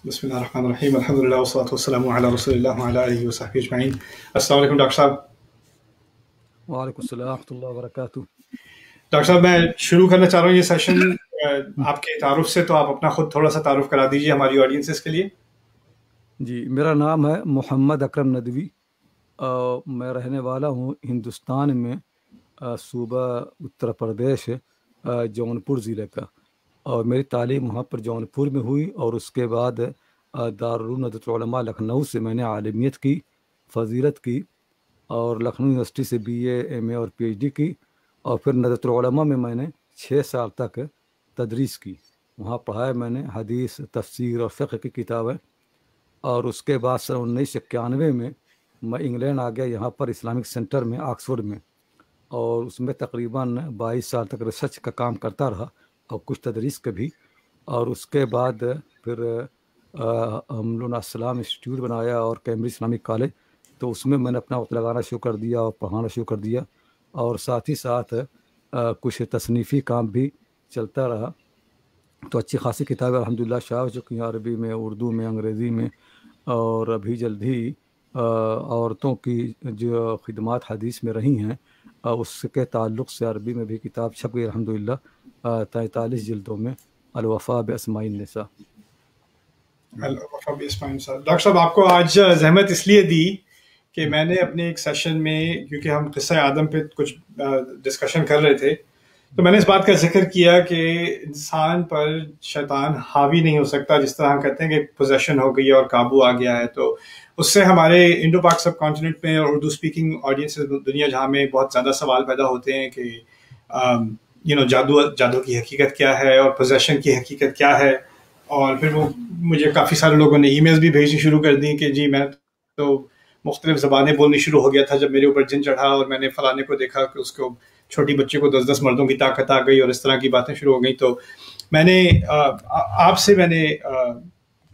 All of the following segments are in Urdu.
بسم اللہ الرحمن الرحیم الحمد للہ والصلاۃ والسلام علی رسول اللہ وعلی آلہ وصحبہ اجمعین۔ السلام علیکم ڈاکٹر صاحب۔ وعلیکم السلام ورحمۃ اللہ وبرکاتہ۔ ڈاکٹر صاحب میں شروع کرنا چاہ رہا ہوں یہ سیشن آپ کے تعارف سے، تو آپ اپنا خود تھوڑا سا تعارف کرا دیجیے ہماری آڈینسز کے لیے۔ جی، میرا نام ہے محمد اکرم ندوی اور میں رہنے والا ہوں ہندوستان میں صوبہ اتر پردیش جونپور ضلع کا، اور میری تعلیم وہاں پر جونپور میں ہوئی، اور اس کے بعد دارالعلوم ندوۃ العلماء لکھنؤ سے میں نے عالمیت کی، فضیلت کی، اور لکھنؤ یونیورسٹی سے BA MA اور PhD کی، اور پھر ندوۃ العلماء میں نے 6 سال تک تدریس کی۔ وہاں پڑھایا میں نے حدیث، تفسیر اور فقہ کی کتابیں، اور اس کے بعد سن 1991 میں میں انگلینڈ آ گیا، یہاں پر اسلامک سینٹر میں آکسفورڈ میں، اور اس میں تقریباً 22 سال تک ریسرچ کا کام کرتا رہا اور کچھ تدریس کا بھی۔ اور اس کے بعد پھر ہم لوگوں نے اسلام انسٹیٹیوٹ بنایا اور کیمبرج اسلامک کالج، تو اس میں نے اپنا وقت لگانا شروع کر دیا اور پڑھانا شروع کر دیا، اور ساتھ ہی ساتھ کچھ تصنیفی کام بھی چلتا رہا۔ تو اچھی خاصی کتابیں الحمدللہ شائع ہو چکی ہیں، عربی میں، اردو میں، انگریزی میں، اور ابھی جلد ہی عورتوں کی جو خدمات حدیث میں رہی ہیں اس کے تعلق سے عربی میں بھی کتاب چھپ گئی الحمدللہ 43 جلدوں میں، الوفاء باسماء النساء۔ ڈاکٹر صاحب آپ کو آج زحمت اس لیے دی کہ میں نے اپنے ایک سیشن میں، کیونکہ ہم قصہ آدم پہ کچھ ڈسکشن کر رہے تھے، تو میں نے اس بات کا ذکر کیا کہ انسان پر شیطان حاوی نہیں ہو سکتا، جس طرح ہم کہتے ہیں کہ پوزیشن ہو گئی ہے اور قابو آ گیا ہے۔ تو اس سے ہمارے انڈو پاک سب کانٹیننٹ میں اور اردو اسپیکنگ آڈینس دنیا جہاں میں بہت زیادہ سوال پیدا ہوتے ہیں کہ جادو کی حقیقت کیا ہے اور پوزیشن کی حقیقت کیا ہے۔ اور پھر وہ مجھے کافی سارے لوگوں نے ای میلز بھی بھیجنی شروع کر دی کہ جی میں تو مختلف زبانیں بولنی شروع ہو گیا تھا جب میرے اوپر جن چڑھا، اور میں نے فلانے کو دیکھا کہ اس کو چھوٹی بچے کو 10 مردوں کی طاقت آ گئی، اور اس طرح کی باتیں شروع ہو گئیں۔ تو میں نے آپ سے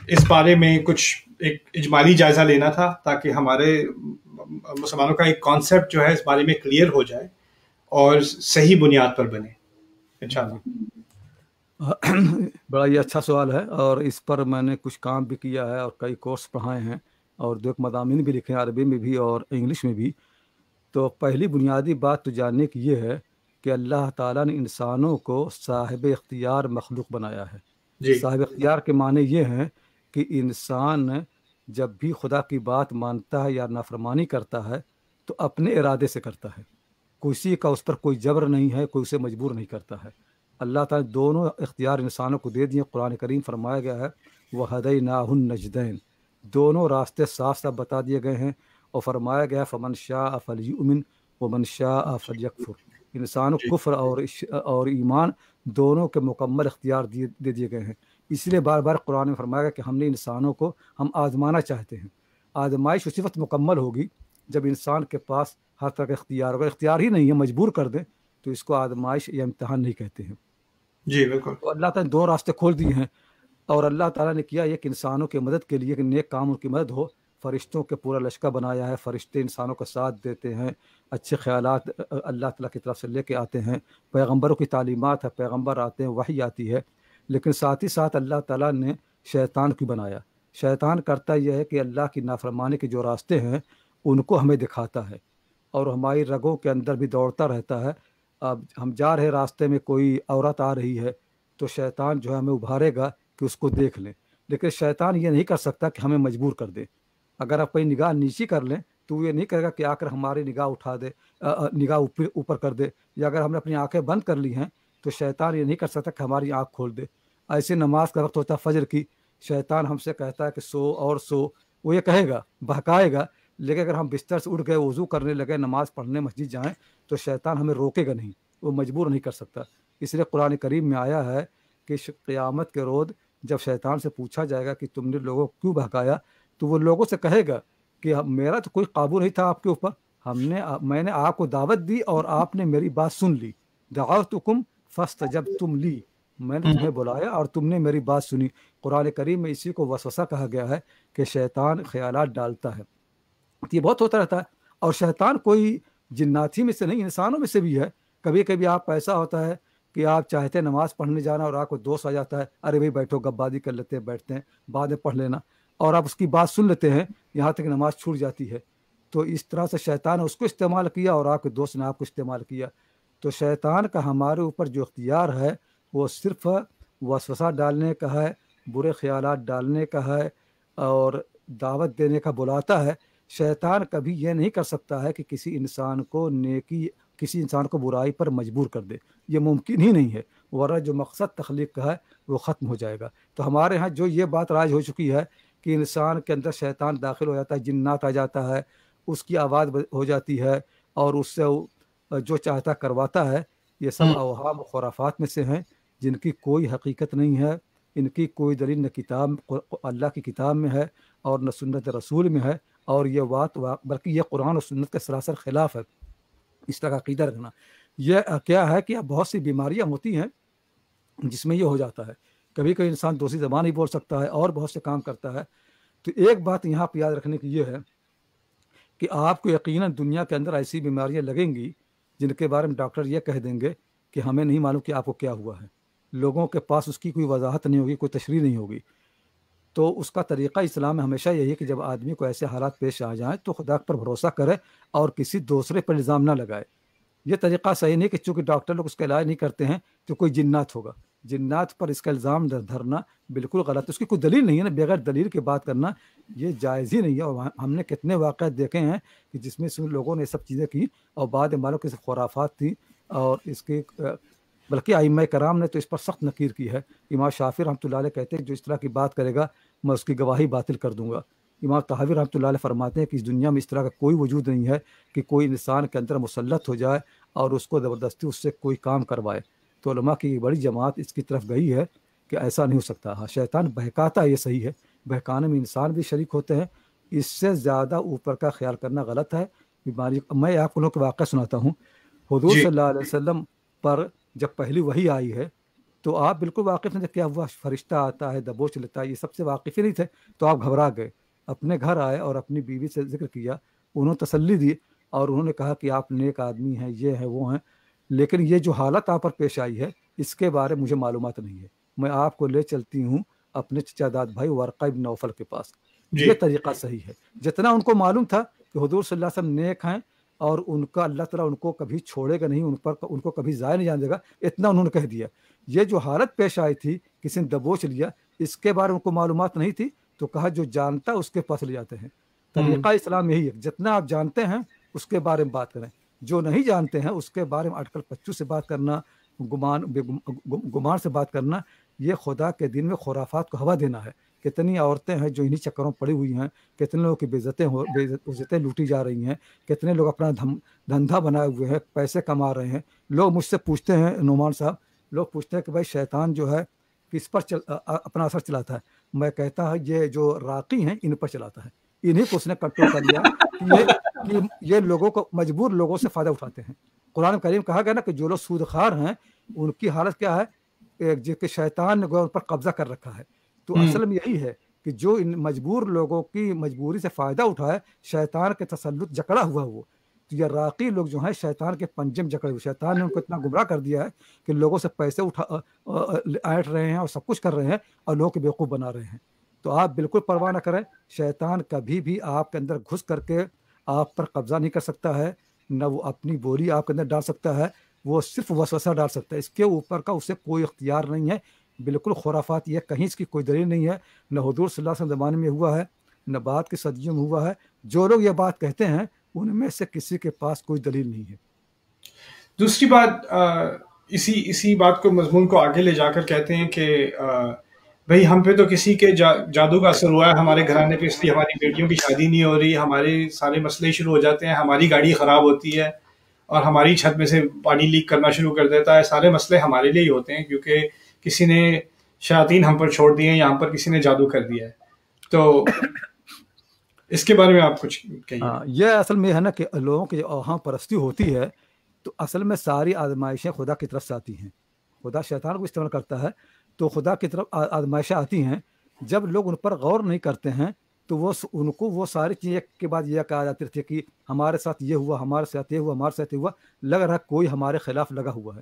اس بارے میں کچھ ایک اجمالی جائزہ لینا تھا، تاکہ ہمارے مسلمانوں کا ایک کانسیپٹ جو ہے اس بارے میں کلیئر ہو جائے اور صحیح بنیاد پر بنے انشاءاللہ۔ بڑا یہ اچھا سوال ہے، اور اس پر میں نے کچھ کام بھی کیا ہے اور کئی کورس پڑھائے ہیں، اور 2 مضامین بھی لکھے ہیں عربی میں بھی اور انگلش میں بھی۔ تو پہلی بنیادی بات تو جاننے کی یہ ہے کہ اللہ تعالیٰ نے انسانوں کو صاحب اختیار مخلوق بنایا ہے۔ جی صاحب اختیار کے معنی یہ ہیں کہ انسان جب بھی خدا کی بات مانتا ہے یا نافرمانی کرتا ہے تو اپنے ارادے سے کرتا ہے، کسی کا اس پر کوئی جبر نہیں ہے، کوئی اسے مجبور نہیں کرتا ہے۔ اللہ تعالیٰ نے دونوں اختیار انسانوں کو دے دیے۔ قرآن کریم فرمایا گیا ہے وَهَدَيْنَاهُ النَّجْدَيْنِ، دونوں راستے صاف صاف بتا دیے گئے ہیں، اور فرمایا گیا فمن شاء فلیؤمن ومن شاء فلیکفر، انسانوں کو کفر اور ایمان دونوں کے مکمل اختیار دے دیے گئے ہیں۔ اس لیے بار بار قرآن میں فرمایا گیا کہ ہم نے انسانوں کو ہم آزمانا چاہتے ہیں۔ آزمائش اسی وقت مکمل ہوگی جب انسان کے پاس ہر طرح کا اختیار ہوگا۔ اختیار ہی نہیں ہے، مجبور کر دیں تو اس کو آزمائش یا امتحان نہیں کہتے ہیں۔ جی بالکل۔ تو اللہ تعالیٰ نے 2 راستے کھول دیے ہیں، اور اللہ تعالیٰ نے کیا یہ کہ انسانوں کی مدد کے لیے کہ نیک کاموں کی مدد ہو، فرشتوں کے پورا لشکر بنایا ہے۔ فرشتے انسانوں کا ساتھ دیتے ہیں، اچھے خیالات اللہ تعالیٰ کی طرف سے لے کے آتے ہیں، پیغمبروں کی تعلیمات ہے، پیغمبر آتے ہیں، وحی آتی ہے۔ لیکن ساتھ ہی ساتھ اللہ تعالیٰ نے شیطان کی بنایا۔ شیطان کرتا یہ ہے کہ اللہ کی نافرمانی کے جو راستے ہیں ان کو ہمیں دکھاتا ہے، اور ہماری رگوں کے اندر بھی دوڑتا رہتا ہے۔ اب ہم جا رہے راستے میں کوئی عورت آ رہی ہے تو شیطان جو ہے ہمیں ابھارے گا کہ اس کو دیکھ لیں، لیکن شیطان یہ نہیں کر سکتا کہ ہمیں مجبور کر دے۔ اگر آپ کوئی نگاہ نیچی کر لیں تو وہ یہ نہیں کرے گا کہ آ کر ہماری نگاہ اٹھا دے، نگاہ اوپر کر دے، یا اگر ہم نے اپنی آنکھیں بند کر لی ہیں تو شیطان یہ نہیں کر سکتا کہ ہماری آنکھ کھول دے۔ ایسے نماز کا وقت ہوتا ہے فجر کی، شیطان ہم سے کہتا ہے کہ سو اور سو، وہ یہ کہے گا، بہکائے گا، لیکن اگر ہم بستر سے اٹھ گئے، وضو کرنے لگے، نماز پڑھنے مسجد جائیں تو شیطان ہمیں روکے گا نہیں، وہ مجبور نہیں کر سکتا۔ اس لیے قرآن کریم میں آیا ہے کہ قیامت کے روز جب شیطان سے پوچھا جائے گا کہ تم نے لوگوں کو کیوں بہکایا، تو وہ لوگوں سے کہے گا کہ میرا تو کوئی قابو نہیں تھا آپ کے اوپر، میں نے آپ کو دعوت دی اور آپ نے میری بات سن لی، دعوتکم فاستجبتم لی، میں نے تمہیں بلایا اور تم نے میری بات سنی۔ قرآن کریم میں اسی کو وسوسہ کہا گیا ہے کہ شیطان خیالات ڈالتا ہے۔ یہ بہت ہوتا رہتا ہے، اور شیطان کوئی جناتی میں سے نہیں، انسانوں میں سے بھی ہے۔ کبھی کبھی آپ ایسا ہوتا ہے کہ آپ چاہتے ہیں نماز پڑھنے جانا اور آپ کو دوست آ جاتا ہے، ارے بھائی بیٹھو گپ بازی کر لیتے ہیں، بیٹھتے ہیں بعد میں پڑھ لینا، اور آپ اس کی بات سن لیتے ہیں یہاں تک نماز چھوٹ جاتی ہے۔ تو اس طرح سے شیطان نے اس کو استعمال کیا اور آپ کے دوست نے آپ کو استعمال کیا۔ تو شیطان کا ہمارے اوپر جو اختیار ہے وہ صرف وسوسہ ڈالنے کا ہے، برے خیالات ڈالنے کا ہے، اور دعوت دینے کا بلاتا ہے۔ شیطان کبھی یہ نہیں کر سکتا ہے کہ کسی انسان کو نیکی، کسی انسان کو برائی پر مجبور کر دے، یہ ممکن ہی نہیں ہے، ورنہ جو مقصد تخلیق کا ہے وہ ختم ہو جائے گا۔ تو ہمارے ہاں جو یہ بات رائج ہو چکی ہے کہ انسان کے اندر شیطان داخل ہو جاتا ہے، جنات آ جاتا ہے، اس کی آواز ہو جاتی ہے اور اس سے جو چاہتا کرواتا ہے، یہ سب اوہام و خرافات میں سے ہیں جن کی کوئی حقیقت نہیں ہے، ان کی کوئی دلیل نہ کتاب اللہ کی کتاب میں ہے اور نہ سنت رسول میں ہے، اور یہ بات بلکہ یہ قرآن اور سنت کے سراسر خلاف ہے۔ اس طرح کا عقیدہ رکھنا یہ کیا ہے کہ اب بہت سی بیماریاں ہوتی ہیں جس میں یہ ہو جاتا ہے، کبھی کبھی انسان دوسری زبان ہی بول سکتا ہے اور بہت سے کام کرتا ہے۔ تو ایک بات یہاں پہ یاد رکھنے کی یہ ہے کہ آپ کو یقیناً دنیا کے اندر ایسی بیماریاں لگیں گی جن کے بارے میں ڈاکٹر یہ کہہ دیں گے کہ ہمیں نہیں معلوم کہ آپ کو کیا ہوا ہے، لوگوں کے پاس اس کی کوئی وضاحت نہیں ہوگی، کوئی تشریح نہیں ہوگی۔ تو اس کا طریقہ اسلام میں ہمیشہ یہی ہے کہ جب آدمی کو ایسے حالات پیش آ جائیں تو خدا پر بھروسہ کرے اور کسی دوسرے پر الزام نہ لگائے۔ یہ طریقہ صحیح نہیں کہ چونکہ ڈاکٹر لوگ اس کا علاج نہیں کرتے ہیں تو کوئی جنات ہوگا، جنات پر اس کا الزام دھرنا بالکل غلط ہے، اس کی کوئی دلیل نہیں ہے نا، بغیر دلیل کی بات کرنا یہ جائز ہی نہیں ہے۔ اور ہم نے کتنے واقعات دیکھے ہیں کہ جس میں لوگوں نے سب چیزیں کی اور بعد میں معلوم کہ خرافات تھیں، اور اس کی بلکہ ائمہ کرام نے تو اس پر سخت نکیر کی ہے۔ امام شافعی رحمۃ اللہ علیہ کہتے ہیں جو اس طرح کی بات کرے گا میں اس کی گواہی باطل کر دوں گا۔ امام طحاوی رحمۃ اللہ علیہ فرماتے ہیں کہ اس دنیا میں اس طرح کا کوئی وجود نہیں ہے کہ کوئی انسان کے اندر مسلط ہو جائے اور اس کو زبردستی اس سے کوئی کام کروائے۔ تو علماء کی بڑی جماعت اس کی طرف گئی ہے کہ ایسا نہیں ہو سکتا۔ ہاں شیطان بہکاتا ہے، یہ صحیح ہے، بہکانے میں انسان بھی شریک ہوتے ہیں، اس سے زیادہ اوپر کا خیال کرنا غلط ہے۔ بیماری میں آپ کو واقعہ سناتا ہوں۔ حضور جی صلی اللہ علیہ وسلم پر جب پہلی وحی آئی ہے تو آپ بالکل واقف نہیں تھے، کیا ہوا فرشتہ آتا ہے دبوچ لیتا ہے، یہ سب سے واقف ہی نہیں تھے۔ تو آپ گھبرا گئے، اپنے گھر آئے اور اپنی بیوی سے ذکر کیا، انہوں نے تسلی دی اور انہوں نے کہا کہ آپ نیک آدمی ہیں، یہ ہیں وہ ہیں، لیکن یہ جو حالت آپ پر پیش آئی ہے اس کے بارے میں مجھے معلومات نہیں ہے، میں آپ کو لے چلتی ہوں اپنے چچا داد بھائی ورقہ بن نوفل کے پاس۔ جی یہ طریقہ صحیح ہے۔ جتنا ان کو معلوم تھا کہ حضور صلی اللہ علیہ وسلم نیک ہیں اور ان کا اللہ تعالیٰ ان کو کبھی چھوڑے گا نہیں، ان کو کبھی ضائع نہیں جانے دے گا، اتنا انہوں نے کہہ دیا۔ یہ جو حالت پیش آئی تھی کسی نے دبوچ لیا، اس کے بارے میں ان کو معلومات نہیں تھی، تو کہا جو جانتا اس کے پاس لے جاتے ہیں۔ طریقہ اسلام یہی ہے، جتنا آپ جانتے ہیں اس کے بارے میں بات کریں، جو نہیں جانتے ہیں اس کے بارے میں اٹکل پچو سے بات کرنا، گمان سے بات کرنا، یہ خدا کے دین میں خرافات کو ہوا دینا ہے۔ کتنی عورتیں ہیں جو انہی چکروں پڑی ہوئی ہیں، کتنے لوگوں کی بےعزتیں لوٹی جا رہی ہیں، کتنے لوگ اپنا دھندا بنائے ہوئے ہیں، پیسے کما رہے ہیں۔ لوگ مجھ سے پوچھتے ہیں نعمان صاحب، لوگ پوچھتے ہیں کہ بھائی شیطان جو ہے کس پر اپنا اثر چلاتا ہے؟ میں کہتا ہوں یہ جو راقی ہیں ان پر چلاتا ہے، انہی کو اس نے کنٹرول کر لیا کہ یہ لوگوں کو مجبور لوگوں سے فائدہ اٹھاتے ہیں۔ قرآن کریم کہا گیا نا کہ جو لوگ سود خوار ہیں ان کی حالت کیا ہے کہ شیطان نے ان پر قبضہ کر رکھا ہے۔ تو اصل میں یہی ہے کہ جو ان مجبور لوگوں کی مجبوری سے فائدہ اٹھائے، شیطان کے تسلط جکڑا ہوا وہ، تو یہ راقی لوگ جو ہیں شیطان کے پنجے میں جکڑے ہوئے، شیطان نے ان کو اتنا گمراہ کر دیا ہے کہ لوگوں سے پیسے ایٹ رہے ہیں اور سب کچھ کر رہے ہیں اور لوگوں کو بیوقوف بنا رہے ہیں۔ تو آپ بالکل پرواہ نہ کریں، شیطان کبھی بھی آپ کے اندر گھس کر کے آپ پر قبضہ نہیں کر سکتا ہے، نہ وہ اپنی بولی آپ کے اندر ڈال سکتا ہے، وہ صرف وسوسہ ڈال سکتا ہے، اس کے اوپر کا اسے کوئی اختیار نہیں ہے۔ بالکل خرافات، یہ کہیں اس کی کوئی دلیل نہیں ہے، نہ حضور صلی اللہ علیہ وسلم زمانے میں ہوا ہے، نہ بعد کی صدیوں میں ہوا ہے۔ جو لوگ یہ بات کہتے ہیں ان میں سے کسی کے پاس کوئی دلیل نہیں ہے۔ دوسری بات، اسی بات کو مضمون کو آگے لے جا کر کہتے ہیں کہ بھئی ہم پہ تو کسی کے جادو کا اثر ہوا ہے، ہمارے گھرانے پہ اس لیے ہماری بیٹیوں کی شادی نہیں ہو رہی، ہمارے سارے مسئلے شروع ہو جاتے ہیں، ہماری گاڑی خراب ہوتی ہے اور ہماری چھت میں سے پانی لیک کرنا شروع کر دیتا ہے، سارے مسئلے ہمارے لیے ہی ہوتے ہیں کیونکہ کسی نے شیاطین ہم پر چھوڑ دیے ہیں، یہاں پر کسی نے جادو کر دیا ہے۔ تو اس کے بارے میں آپ کچھ کہیے۔ یہ اصل میں ہے نا کہ لوگوں کی جو اوہام پرستی ہوتی ہے، تو اصل میں ساری آزمائشیں خدا کی طرف سے آتی ہیں۔ خدا شیطان کو استعمال کرتا ہے تو خدا کی طرف آزمائشیں آتی ہیں۔ جب لوگ ان پر غور نہیں کرتے ہیں تو ان کو وہ ساری چیزیں کے بعد یہ کہا جاتی تھی کہ ہمارے ساتھ یہ ہوا، ہمارے ساتھ یہ ہوا، ہمارے ساتھ یہ ہوا، لگ رہا کوئی ہمارے خلاف لگا ہوا ہے۔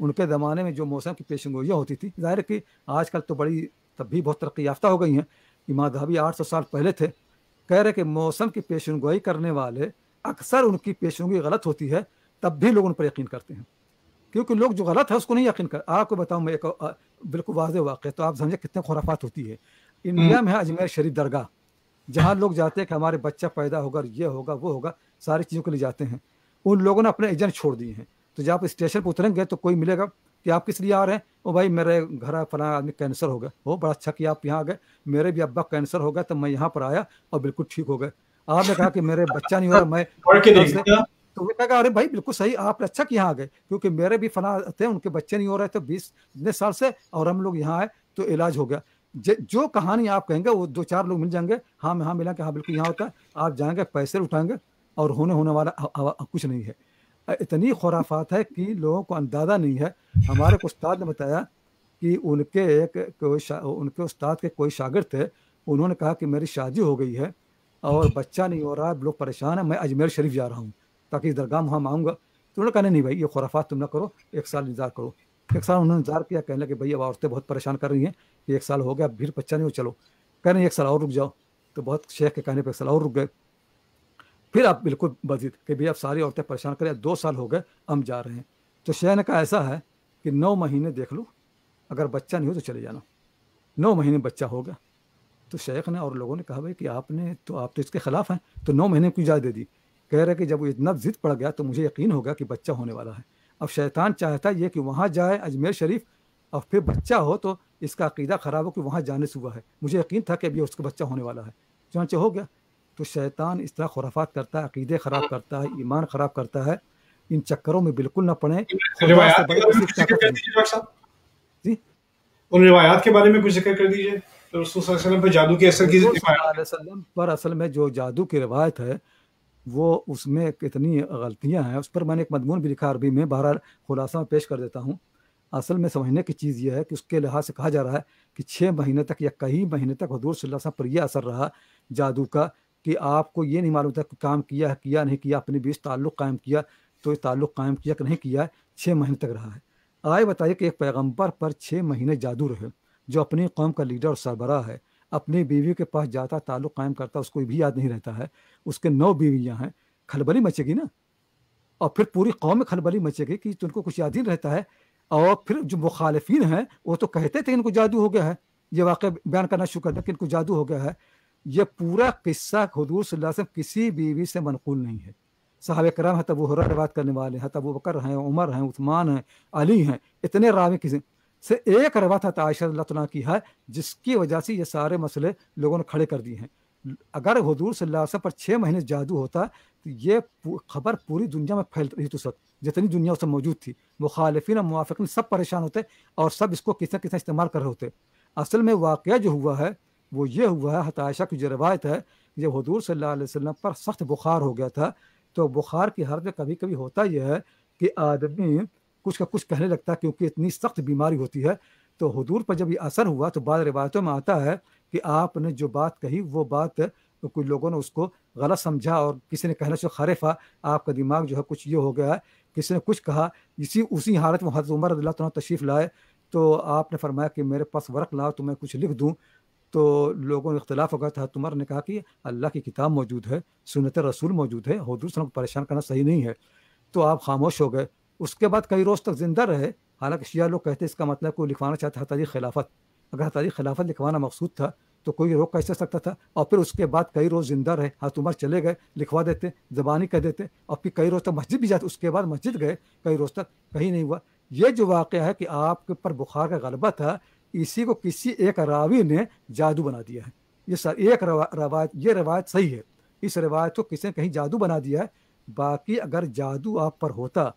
ان کے زمانے میں جو موسم کی پیشن گوئیاں ہوتی تھی، ظاہر ہے کہ آج کل تو بڑی تب بھی بہت ترقی یافتہ ہو گئی ہیں، امام ذہبی 800 سال پہلے تھے، کہہ رہے کہ موسم کی پیشن گوئی کرنے والے اکثر ان کی پیشن گوئی غلط ہوتی ہے، تب بھی لوگ ان پر یقین کرتے ہیں، کیونکہ لوگ جو غلط ہے اس کو نہیں یقین کر. آپ کو بتاؤں میں ایک بالکل واضح واقعہ، تو آپ سمجھے کتنے خرافات ہوتی ہے. انڈیا میں ہے اجمیر شریف درگاہ، جہاں لوگ جاتے ہیں کہ ہمارے بچہ پیدا ہوگا، یہ ہوگا وہ ہوگا، ساری چیزوں کے لیے جاتے ہیں. ان لوگوں نے اپنے ایجنٹ چھوڑ دیے ہیں، تو جب آپ اسٹیشن پہ اتریں گے تو کوئی ملے گا کہ آپ کس لیے آ رہے ہیں، او بھائی میرے گھر فلاں آدمی کینسر ہو گیا. ہو بڑا اچھا کہ آپ یہاں آ گئے، میرے بھی ابا کینسر ہو گیا تو میں یہاں پر آیا اور بالکل ٹھیک ہو گئے. آپ نے کہا کہ میرے بچہ نہیں ہو رہا، میں پڑھ کے کل دیکھ سے، لیا. تو وہ کہا ارے بھائی بالکل صحیح، آپ نے اچھا کہ یہاں آ گئے، کیونکہ میرے بھی فلاں تھے، ان کے بچے نہیں ہو رہے تھے 20 اتنے سال سے، اور ہم لوگ یہاں آئے تو علاج ہو گیا. جو کہانی آپ کہیں گے وہ 2-4 لوگ مل جائیں گے، ہاں میں ہاں ملا کہ ہاں بالکل یہاں ہوتا ہے، آپ جائیں گے پیسے اٹھائیں گے اور ہونے والا کچھ نہیں ہے. اتنی خرافات ہے کہ لوگوں کو اندازہ نہیں ہے. ہمارے کو استاد نے بتایا کہ ان کے استاد کے کوئی شاگرد تھے، انہوں نے کہا کہ میری شادی ہو گئی ہے اور بچہ نہیں ہو رہا ہے، لوگ پریشان ہیں، میں اجمیر شریف جا رہا ہوں تاکہ اس درگاہ میں وہاں آؤں گا. تو انہوں نے کہا نہیں بھائی یہ خرافات تم نہ کرو، 1 سال انتظار کرو. 1 سال انہوں نے انتظار کیا، کہنے لگے بھائی اب عورتیں بہت پریشان کر رہی ہیں کہ 1 سال ہو گیا اب پھر بچہ نہیں ہو، چلو کہہ رہے ہیں 1 سال اور رک جاؤ. تو بہت شیخ کے کہنے پہ 1 سال اور رک گئے. پھر آپ بالکل بضد کہ بھائی اب ساری عورتیں پریشان کریں، 2 سال ہو گئے ہم جا رہے ہیں. تو شیخ نے کہا ایسا ہے کہ 9 مہینے دیکھ لو، اگر بچہ نہیں ہو تو چلے جانا. 9 مہینے بچہ ہو گیا. تو شیخ نے اور لوگوں نے کہا بھائی کہ آپ تو اس کے خلاف ہیں، تو 9 مہینے کی اجازت دے دی. کہہ رہے کہ جب وہ اتنا ضد پڑ گیا تو مجھے یقین ہو گیا کہ بچہ ہونے والا ہے. اب شیطان چاہتا یہ کہ وہاں جائے اجمیر شریف اور پھر بچہ ہو تو اس کا عقیدہ خراب ہو کہ وہاں جانے سے ہوا ہے. مجھے یقین تھا کہ ابھی اس کا بچہ ہونے والا ہے، چنانچہ ہو گیا. تو شیطان اس طرح خرافات کرتا ہے، عقیدے خراب کرتا ہے، ایمان خراب کرتا ہے. ان چکروں میں بالکل نہ پڑیں، خدا سے روایات کے بڑی بارے میں کسی کچھ ذکر طاقت کر نہیں. دیجیے ڈاکٹر صاحب. جی ان روایات کے بارے میں کچھ ذکر کر دیجیے. تو رسول صلی اللہ علیہ وسلم پہ جادو کے اثر کی حضور صلی اللہ روایات. علیہ وسلم پر اصل میں جو جادو کی روایت ہے وہ اس میں کتنی غلطیاں ہیں، اس پر میں نے ایک مضمون بھی لکھا عربی میں، بہرحال خلاصہ میں پیش کر دیتا ہوں. اصل میں سمجھنے کی چیز یہ ہے کہ اس کے لحاظ سے کہا جا رہا ہے کہ 6 مہینے تک یا کئی مہینے تک حضور صلی اللہ علیہ وسلم پر یہ اثر رہا جادو کا کہ آپ کو یہ نہیں معلوم تھا کہ کام کیا ہے کیا نہیں کیا، اپنے بیچ تعلق قائم کیا تو یہ تعلق قائم کیا کہ نہیں کیا، 6 مہینے تک رہا ہے. آئے بتائیے کہ ایک پیغمبر پر 6 مہینے جادو رہے، جو اپنی قوم کا لیڈر اور سربراہ ہے، اپنی بیوی کے پاس جاتا تعلق قائم کرتا، اس کو بھی یاد نہیں رہتا ہے، اس کے 9 بیویاں ہیں، کھلبلی مچے گی نا، اور پھر پوری قوم میں کھلبلی مچے گی کہ تم کو کچھ یاد ہی رہتا ہے. اور پھر جو مخالفین ہیں وہ تو کہتے تھے ان کو جادو ہو گیا ہے، یہ واقعہ بیان کرنا شروع کر دیں کہ ان کو جادو ہو گیا ہے. یہ پورا قصہ حضور صلی اللہ علیہ وسلم کسی بیوی سے منقول نہیں ہے. صحابہ کرام حضرت ابو ہریرہ روایت کرنے والے ہیں، حضرت ابو بکر ہیں، عمر ہیں، عثمان ہیں، علی ہیں، اتنے راوی کسی سے ایک روایت حضرت عائشہ رضی اللہ عنہا کی ہے جس کی وجہ سے یہ سارے مسئلے لوگوں نے کھڑے کر دیے ہیں. اگر حضور صلی اللہ علیہ وسلم پر 6 مہینے جادو ہوتا تو یہ خبر پوری دنیا میں پھیل رہی تو سب جتنی دنیا اس میں موجود تھی، مخالفین اور موافقین سب پریشان ہوتے اور سب اس کو کس نہ کس استعمال کر رہے ہوتے. اصل میں واقعہ جو ہوا ہے وہ یہ ہوا ہے، حضرت عائشہ کی جو روایت ہے، جب حضور صلی اللہ علیہ وسلم پر سخت بخار ہو گیا تھا تو بخار کی حالت میں کبھی کبھی ہوتا یہ ہے کہ آدمی کچھ کا کچھ کہنے لگتا ہے کیونکہ اتنی سخت بیماری ہوتی ہے. تو حضور پر جب یہ اثر ہوا تو بعض روایتوں میں آتا ہے کہ آپ نے جو بات کہی وہ بات کچھ لوگوں نے اس کو غلط سمجھا اور کسی نے کہنا سے خارفہ آپ کا دماغ جو ہے کچھ یہ ہو گیا ہے، کسی نے کچھ کہا. اسی حالت میں حضرت عمر رضی اللہ عنہ تشریف لائے تو آپ نے فرمایا کہ میرے پاس ورق لاؤ تو میں کچھ لکھ دوں. تو لوگوں نے اختلاف ہو گیا تھا. عمر نے کہا کہ اللہ کی کتاب موجود ہے، سنت رسول موجود ہے، حضور صلی اللہ علیہ وسلم کو پریشان کرنا صحیح نہیں ہے. تو آپ خاموش ہو گئے. اس کے بعد کئی روز تک زندہ رہے. حالانکہ شیعہ لوگ کہتے ہیں اس کا مطلب کوئی لکھوانا چاہتا ہے تاریخ خلافت. اگر تاریخ خلافت لکھوانا مقصود تھا تو کوئی روک کیسے سکتا تھا. اور پھر اس کے بعد کئی روز زندہ رہے. حضرت عمر چلے گئے، لکھوا دیتے، زبانی کہہ دیتے، اور پھر کئی روز تک مسجد بھی جاتے. اس کے بعد مسجد گئے، کئی روز تک کہیں نہیں ہوا. یہ جو واقعہ ہے کہ آپ کے پر بخار کا غلبہ تھا، اسی کو کسی ایک راوی نے جادو بنا دیا ہے. یہ ایک روایت، یہ روایت صحیح ہے. اس روایت کو کسی نے کہیں جادو بنا دیا ہے. باقی اگر جادو آپ پر ہوتا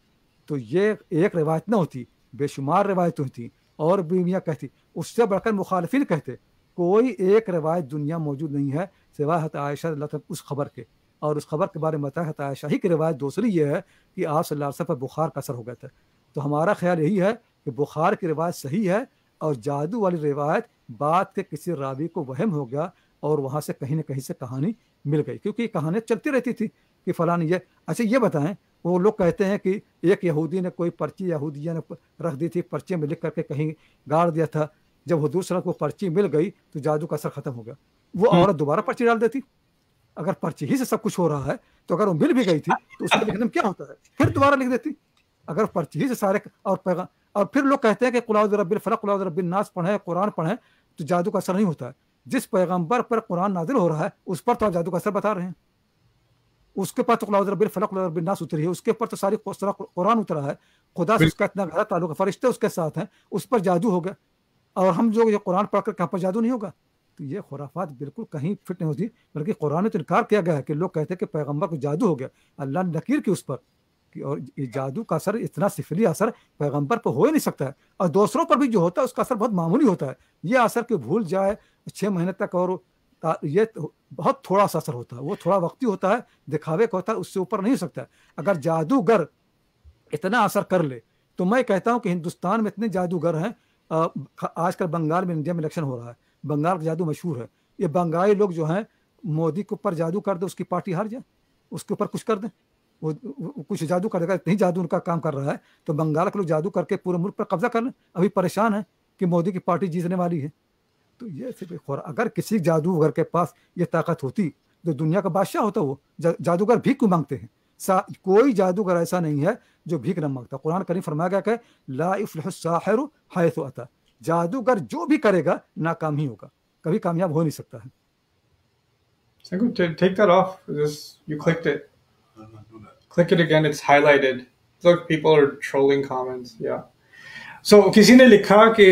تو یہ ایک روایت نہ ہوتی، بے شمار روایتیں ہوتی اور بیویاں کہتی. اس سے بڑھ کر مخالفین کہتے. کوئی ایک روایت دنیا موجود نہیں ہے سوائے حضرت عائشہ اللہ تعالیٰ اس خبر کے. اور اس خبر کے بارے میں بتایا حضرت عائشہ ہی کی روایت دوسری یہ ہے کہ آپ صلی اللہ علیہ وسلم پر بخار کا اثر ہو گیا تھا. تو ہمارا خیال یہی ہے کہ بخار کی روایت صحیح ہے اور جادو والی روایت بات کے کسی راوی کو وہم ہو گیا اور وہاں سے کہیں نہ کہیں سے کہانی مل گئی، کیونکہ یہ کہانیاں چلتی رہتی تھی کہ فلاں یہ. اچھا یہ بتائیں وہ لوگ کہتے ہیں کہ ایک یہودی نے کوئی پرچی یہودیہ نے رکھ دی تھی، پرچے میں لکھ کر کے کہیں گاڑ دیا تھا، جب حضور صلی اللہ علیہ وسلم کو پرچی مل گئی تو جادو کا اثر ختم ہو گیا. وہ عورت دوبارہ پرچی ڈال دیتی. اگر پرچی ہی سے سب کچھ ہو رہا ہے تو اگر وہ مل بھی گئی تھی تو اس کو لکھنے میں کیا ہوتا ہے، پھر دوبارہ لکھ دیتی. اگر پرچی ہی سے سارے اور پھر لوگ کہتے ہیں کہ قل اعوذ برب الفلق قل اعوذ برب الناس پڑھیں، قرآن پڑھیں تو جادو کا اثر نہیں ہوتا ہے. جس پیغمبر پر قرآن نازل ہو رہا ہے اس پر تو آپ جادو کا اثر بتا رہے ہیں. اس کے پاس تو قل اعوذ برب الفلق قل اعوذ برب الناس اتری ہے، اس کے اوپر تو ساری قرآن اترا ہے. خدا سے اس کا اتنا گہرا تعلق ہے، فرشتے اس کے ساتھ ہیں، اس پر جادو ہو گیا. اور ہم جو یہ قرآن پڑھ کر کہاں پر جادو نہیں ہوگا؟ تو یہ خرافات بالکل کہیں فٹ نہیں ہوتی. بلکہ قرآن نے تو انکار کیا گیا ہے کہ لوگ کہتے ہیں کہ پیغمبر کو جادو ہو گیا. اللہ نے نکیر کی اس پر اور یہ جادو کا اثر اتنا سفلی اثر پیغمبر پہ ہو ہی نہیں سکتا ہے. اور دوسروں پر بھی جو ہوتا ہے اس کا اثر بہت معمولی ہوتا ہے. یہ اثر کہ بھول جائے 6 مہینے تک، اور یہ بہت تھوڑا سا اثر ہوتا ہے، وہ تھوڑا وقتی ہوتا ہے، دکھاوے کا ہوتا ہے، اس سے اوپر نہیں ہو سکتا ہے. اگر جادوگر اتنا اثر کر لے تو میں کہتا ہوں کہ ہندوستان میں اتنے جادوگر ہیں. آج کل بنگال میں انڈیا میں الیکشن ہو رہا ہے، بنگال کا جادو مشہور ہے. یہ بنگالی لوگ جو ہیں مودی کے اوپر جادو کر دیں اس کی پارٹی ہار جائے، اس کے اوپر کچھ کر دیں، وہ کچھ جادو کر دے گا. اتنی جادو ان کا کام کر رہا ہے تو بنگال کے لوگ جادو کر کے پورے ملک پر قبضہ کر لیں. ابھی پریشان ہیں کہ مودی کی پارٹی جیتنے والی ہے. تو یہ صرف اگر کسی جادوگر کے پاس یہ طاقت ہوتی تو دنیا کا بادشاہ ہوتا. وہ جادوگر بھیک کیوں مانگتے ہیں؟ کوئی جادوگر ایسا نہیں ہے جو بھیک نہ مانگتا. قرآن کریم فرمایا گیا کہ لا یفلح الساحر حیث اتی، جادوگر جو بھی کرے گا ناکام ہی ہوگا، کبھی کامیاب ہو نہیں سکتا ہے. Take that off. You clicked it. Click it again. It's highlighted. Look, people are trolling comments. Yeah. So کسی نے لکھا کہ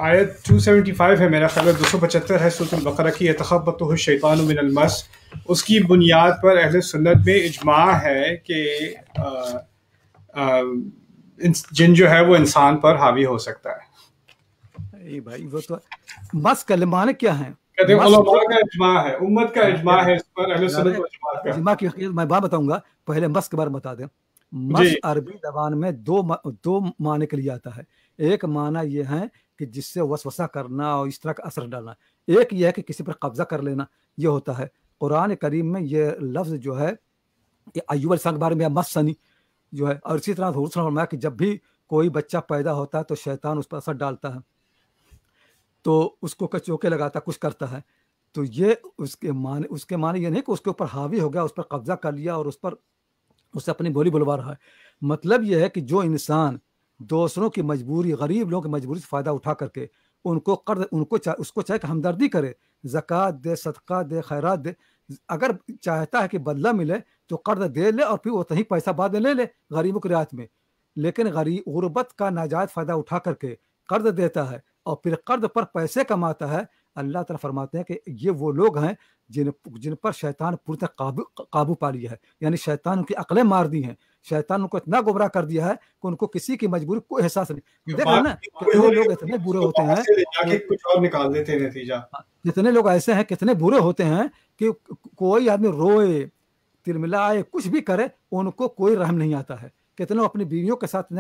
آیت 275 ہے، میرا خیال 275 ہے سورۃ البقرہ کی، یتخبطہ الشیطان من المس. اس کی بنیاد پر اہل سنت میں اجماع ہے کہ جن جو ہے وہ انسان پر حاوی ہو سکتا ہے. بھائی وہ تو مس کے معنی کیا ہیں؟ کہتے ہیں علماء کا اجماع ہے، امت کا اجماع ہے اس پر، اہل سنت والجماعت کا اجماع کی حقیقت میں بات بتاؤں گا. پہلے مس کے بارے میں بتا دیں. مس عربی زبان میں دو معنی کے لیے آتا ہے. ایک معنی یہ ہے کہ جس سے وسوسہ کرنا اور اس طرح کا اثر ڈالنا. ایک یہ ہے کہ کسی پر قبضہ کر لینا، یہ ہوتا ہے. قرآن کریم میں یہ لفظ جو ہے ایوب علیہ السلام کے بارے میں مسنی جو ہے، اور اسی طرح حضور صلی اللہ علیہ وسلم فرمایا کہ جب بھی کوئی بچہ پیدا ہوتا ہے تو شیطان اس پر اثر ڈالتا ہے، تو اس کو چوکے لگاتا، کچھ کرتا ہے. تو یہ اس کے معنی یہ نہیں کہ اس کے اوپر حاوی ہو گیا، اس پر قبضہ کر لیا اور اس سے اپنی بولی بلوا رہا ہے. مطلب یہ ہے کہ جو انسان دوسروں کی مجبوری، غریب لوگوں کی مجبوری سے فائدہ اٹھا کر کے ان کو قرض، اس کو چاہے کہ ہمدردی کرے، زکوٰۃ دے، صدقہ دے، خیرات دے. اگر چاہتا ہے کہ بدلہ ملے تو قرض دے لے اور پھر وہ وہیں پیسہ بعد میں لے لے غریبوں کی رعایت میں. لیکن غربت کا ناجائز فائدہ اٹھا کر کے قرض دیتا ہے اور پھر قرض پر پیسے کماتا ہے. اللہ تعالیٰ فرماتے ہیں کہ یہ وہ لوگ ہیں جن پر شیطان پوری طرح قابو پا لیا ہے. یعنی شیطان ان کی عقلیں مار دی ہیں، شیطان ان کو اتنا گمراہ کر دیا ہے کہ ان کو کسی کی مجبوری کوئی احساس نہیں. دیکھ رہے نا کتنے لوگ اتنے برے ہوتے ہیں، کچھ اور نکال دیتے ہیں نتیجہ. جتنے لوگ ایسے ہیں کتنے برے ہوتے ہیں کہ کوئی آدمی روئے، تلملائے، کچھ بھی کرے ان کو کوئی رحم نہیں آتا ہے. کتنے اپنی بیویوں کے ساتھ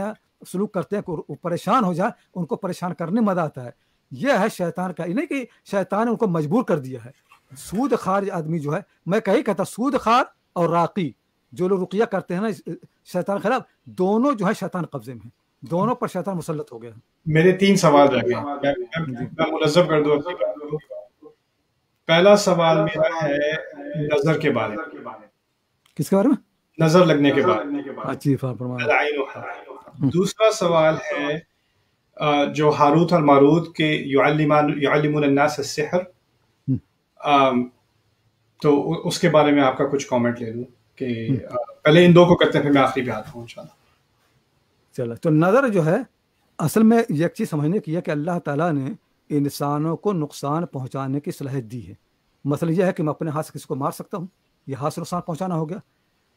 سلوک کرتے ہیں کہ پریشان ہو جائے، ان کو پریشان کرنے میں مزہ آتا ہے. یہ ہے شیطان کا. نہیں کہ شیطان نے ان کو مجبور کر دیا ہے. سود خار آدمی جو ہے، میں کہیں کہتا سود خار اور راقی جو لوگ رقیہ کرتے ہیں نا شیطان خلاف، دونوں جو ہے شیطان قبضے میں ہیں، دونوں پر شیطان مسلط ہو گیا. میرے 3 سوال رہ گئے، میں منظم کر دوں. پہلا سوال میرا ہے نظر کے بارے میں. کس کے بارے میں؟ نظر لگنے کے بارے میں. دوسرا سوال ہے جو ہاروت اور ماروت کے یعلمون الناس السحر، تو اس کے بارے میں آپ کا کچھ کامنٹ لے لوں کہ پہلے ان 2 کو کرتے ہیں پھر میں آخری پہ آتا ہوں انشاءاللہ. چلو، تو نظر جو ہے اصل میں ایک چیز سمجھنے کی ہے کہ اللہ تعالیٰ نے انسانوں کو نقصان پہنچانے کی صلاحیت دی ہے. مسئلہ یہ ہے کہ میں اپنے ہاتھ سے کسی کو مار سکتا ہوں، یہ ہاتھ سے نقصان پہنچانا ہو گیا.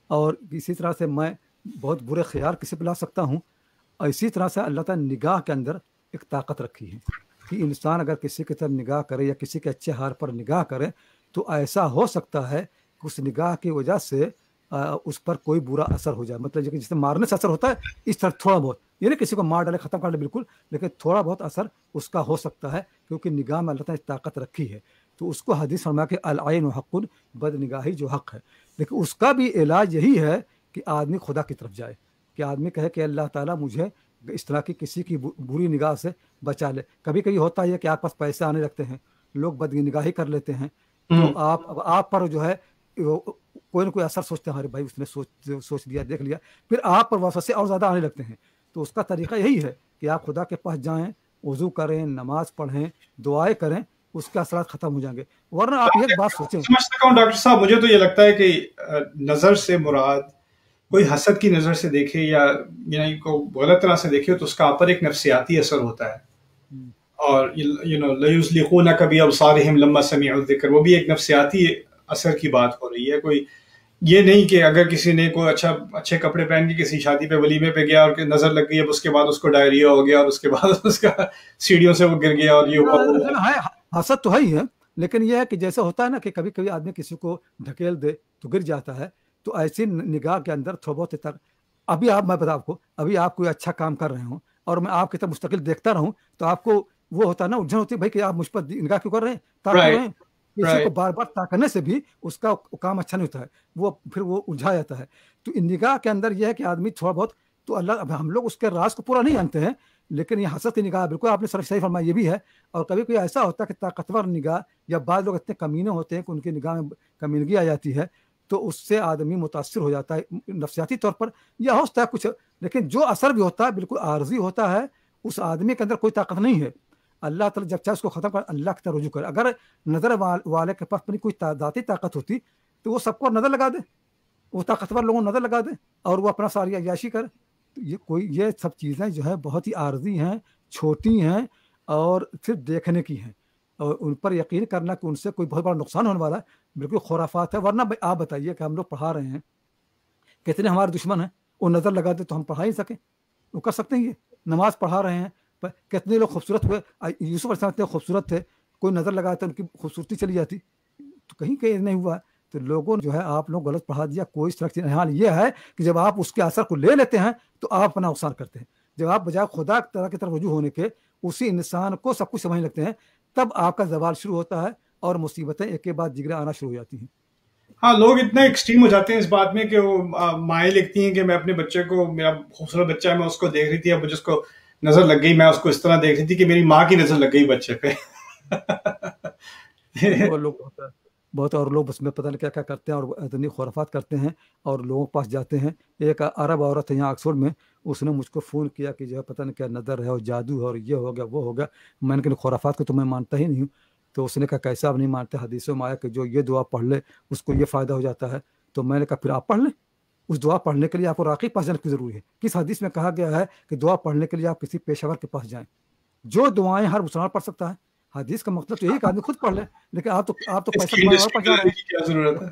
اور اسی طرح سے میں بہت برے خیال کسی پہ لا سکتا ہوں. اور اسی طرح سے اللہ تعالیٰ نے نگاہ کے اندر ایک طاقت رکھی ہے کہ انسان اگر کسی کی طرف نگاہ کرے یا کسی کے اچھے حال پر نگاہ کرے تو ایسا ہو سکتا ہے کہ اس نگاہ کی وجہ سے اس پر کوئی برا اثر ہو جائے. مطلب جس سے مارنے سے اثر ہوتا ہے اس طرح تھوڑا بہت، یعنی کسی کو مار ڈالے، ختم کر ڈالے بالکل، لیکن تھوڑا بہت اثر اس کا ہو سکتا ہے کیونکہ نگاہ میں اللہ تعالیٰ نے طاقت رکھی ہے. تو اس کو حدیث فرمایا کہ العین حق، بد نگاہی جو حق ہے. لیکن اس کا بھی علاج یہی ہے کہ آدمی خدا کی طرف جائے، کہ آدمی کہے کہ اللہ تعالیٰ مجھے اس طرح کی کسی کی بری نگاہ سے بچا لے۔ کبھی کبھی ہوتا ہے کہ آپ پاس پیسے آنے لگتے ہیں، لوگ بد نگاہی کر لیتے ہیں، تو آپ پر جو ہے کوئی نہ کوئی اثر سوچتے ہیں، ہمارے بھائی اس نے سوچ لیا، دیکھ لیا، پھر آپ پر وسوسے اور زیادہ آنے لگتے ہیں۔ تو اس کا طریقہ یہی ہے کہ آپ خدا کے پاس جائیں، وضو کریں، نماز پڑھیں، دعائیں کریں، اس کے اثرات ختم ہو جائیں گے۔ ورنہ آپ ایک بات سوچیں، سمجھ سکتا ہوں ڈاکٹر صاحب، مجھے تو یہ لگتا ہے کہ نظر سے مراد کوئی حسد کی نظر سے دیکھے یا یعنی کو غلط طرح سے دیکھے تو اس کا آپ پر ایک نفسیاتی اثر ہوتا ہے، اور لَيُزْلِقُونَ بِأَبْصَارِهِمْ لَمَّا سَمِعُوا الذِّكْرَ، وہ بھی ایک نفسیاتی اثر کی بات ہو رہی ہے۔ کوئی یہ نہیں کہ اگر کسی نے کوئی اچھے کپڑے پہن کے کسی شادی پہ ولیمے پہ گیا اور نظر لگ گئی، اب اس کے بعد اس کو ڈائریا ہو گیا اور اس کے بعد اس کا سیڑھیوں سے وہ گر گیا اور یہ ہوا۔ حسد تو ہے ہی ہے، لیکن یہ ہے کہ جیسے ہوتا ہے نا کہ کبھی کبھی آدمی کسی کو ڈھکیل دے تو گر جاتا ہے، تو ایسی نگاہ کے اندر تھوڑا بہت تک میں بتا آپ کو، ابھی آپ کوئی اچھا کام کر رہے ہوں اور میں آپ کی طرف مستقل دیکھتا رہوں تو آپ کو وہ ہوتا ہے نا، الجھن ہوتی ہے بھائی کہ آپ مجھ پر نگاہ کیوں کر رہے ہیں، تاکہ رہے ہیں۔ کسی کو بار بار تاکنے سے بھی اس کا کام اچھا نہیں ہوتا ہے، وہ پھر وہ الجھا جاتا ہے۔ تو ان نگاہ کے اندر یہ ہے کہ آدمی تھوڑا بہت، تو اللہ، ہم لوگ اس کے راز کو پورا نہیں جانتے ہیں، لیکن یہ حسد کی نگاہ بالکل آپ نے صحیح فرمایا، یہ بھی ہے۔ اور کبھی کوئی ایسا ہوتا ہے کہ طاقتور نگاہ، یا بعض لوگ اتنے کمینے ہوتے ہیں کہ ان کی نگاہ میں کمینگی آ جاتی ہے، تو اس سے آدمی متاثر ہو جاتا ہے نفسیاتی طور پر، یا ہوتا ہے کچھ، لیکن جو اثر بھی ہوتا ہے بالکل عارضی ہوتا ہے، اس آدمی کے اندر کوئی طاقت نہیں ہے۔ اللہ تعالیٰ جب چاہے اس کو ختم کر، اللہ کی طرف رجوع کرے۔ اگر نظر والے کے پاس اپنی کوئی ذاتی طاقت ہوتی تو وہ سب کو نظر لگا دے، وہ طاقتور لوگوں کو نظر لگا دے اور وہ اپنا ساری عیاشی کرے۔ تو یہ سب چیزیں جو ہے بہت ہی عارضی ہیں، چھوٹی ہیں اور صرف دیکھنے کی ہیں، اور ان پر یقین کرنا کہ ان سے کوئی بہت بڑا نقصان ہونے والا ہے بالکل خرافات ہے۔ ورنہ آپ بتائیے کہ ہم لوگ پڑھا رہے ہیں، کتنے ہمارے دشمن ہیں، وہ نظر لگا دے تو ہم پڑھا ہی سکیں، وہ کر سکتے ہیں۔ یہ نماز پڑھا رہے ہیں، کتنے لوگ خوبصورت ہوئے، یوسف علیہ السلام اتنے خوبصورت تھے، کوئی نظر لگاتا ان کی خوبصورتی چلی جاتی، تو کہیں نہیں ہوا۔ تو لوگوں نے جو ہے آپ لوگ غلط پڑھا دیا، کوئی طرح حال یہ ہے کہ جب آپ اس کے اثر کو لے لیتے ہیں تو آپ اپنا نقصان کرتے ہیں۔ جب آپ بجائے خدا کی طرف رجوع ہونے کے اسی انسان کو سب کچھ سمجھنے لگتے ہیں، تب آپ کا زوال شروع ہوتا ہے اور مصیبتیں ایک کے بعد دیگر آنا شروع ہو جاتی ہیں۔ ہاں، لوگ اتنے ایکسٹریم ہو جاتے ہیں اس بات میں کہ وہ مائیں لکھتی ہیں کہ میں اپنے بچے کو، میرا خوبصورت بچہ ہے، میں اس کو دیکھ رہی تھی، اب مجھے اس کو نظر لگ گئی، میں اس کو اس طرح دیکھ رہی تھی کہ میری ماں کی نظر لگ گئی بچے پہ۔ وہ لوگ بہت، اور لوگ بس میں پتہ نہیں کیا کیا کرتے ہیں اور اتنی خرافات کرتے ہیں اور لوگوں کے پاس جاتے ہیں۔ ایک عرب عورت ہے یہاں آکسفورڈ میں، اس نے مجھ کو فون کیا کہ جو ہے پتہ نہیں کیا نظر ہے اور جادو ہے اور یہ ہو گیا وہ ہو گیا۔ میں نے کہا خرافات کو تو میں مانتا ہی نہیں ہوں۔ تو اس نے کہا کیسا آپ نہیں مانتے، حدیثوں میں آیا کہ جو یہ دعا پڑھ لے اس کو یہ فائدہ ہو جاتا ہے۔ تو میں نے کہا پھر آپ پڑھ لیں، اس دعا پڑھنے کے لیے آپ کو راقی پاس جانے کی ضروری ہے۔ کس حدیث میں کہا گیا ہے کہ دعا پڑھنے کے لیے آپ کسی پیشہ ور کے پاس جائیں؟ جو دعائیں ہر مسلمان پڑھ سکتا ہے، حدیث کا مطلب تو یہی کہ آدمی خود پڑھ لے، لیکن آپ تو پیسہ کمانے والے پاس جا رہے ہیں، کیا ضرورت ہے؟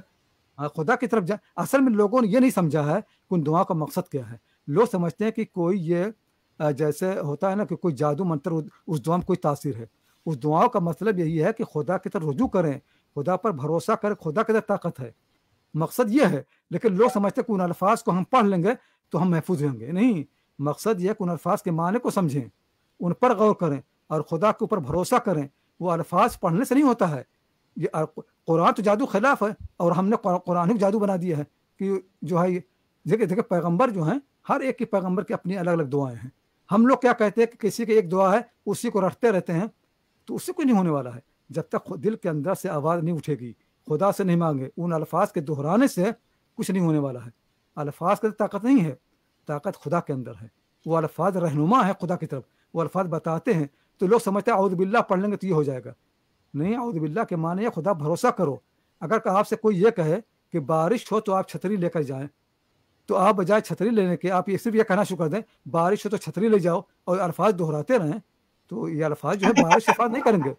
ہاں، خدا کی طرف جائیں۔ اصل میں لوگوں نے یہ نہیں سمجھا ہے کہ ان دعا کا مقصد کیا ہے۔ لوگ سمجھتے ہیں کہ کوئی یہ جیسے ہوتا ہے نا کہ کوئی جادو منتر، اس دعا میں کوئی تاثیر ہے۔ اس دعاؤں کا مطلب یہی ہے کہ خدا کی طرف رجوع کریں، خدا پر بھروسہ کریں، خدا کی طرف طاقت ہے، مقصد یہ ہے۔ لیکن لوگ سمجھتے ہیں کہ ان الفاظ کو ہم پڑھ لیں گے تو ہم محفوظ ہوں گے، نہیں، مقصد یہ ہے کہ ان الفاظ کے معنی کو سمجھیں، ان پر غور کریں اور خدا کے اوپر بھروسہ کریں۔ وہ الفاظ پڑھنے سے نہیں ہوتا ہے۔ یہ قرآن تو جادو خلاف ہے، اور ہم نے قرآن کو جادو بنا دیا ہے کہ جو ہے دیکھیں پیغمبر جو ہیں، ہر ایک کی پیغمبر کی اپنی الگ الگ دعائیں ہیں۔ ہم لوگ کیا کہتے ہیں کہ کسی کی ایک دعا ہے اسی کو رٹتے رہتے ہیں، تو اس سے کوئی نہیں ہونے والا ہے جب تک دل کے اندر سے آواز نہیں اٹھے گی، خدا سے نہیں مانگے، ان الفاظ کے دہرانے سے کچھ نہیں ہونے والا ہے۔ الفاظ کی طاقت نہیں ہے، طاقت خدا کے اندر ہے۔ وہ الفاظ رہنما ہے خدا کی طرف، وہ الفاظ بتاتے ہیں۔ تو لوگ سمجھتے ہیں اعوذ باللہ پڑھ لیں گے تو یہ ہو جائے گا، نہیں، اعوذ باللہ کے معنی ہے خدا بھروسہ کرو۔ اگر کہ آپ سے کوئی یہ کہے کہ بارش ہو تو آپ چھتری لے کر جائیں، تو آپ بجائے چھتری لینے کے آپ یہ صرف یہ کہنا شروع کر دیں بارش ہو تو چھتری لے جاؤ، اور الفاظ دہراتے رہیں، تو یہ الفاظ جو ہے بارش حفاظ نہیں کریں گے۔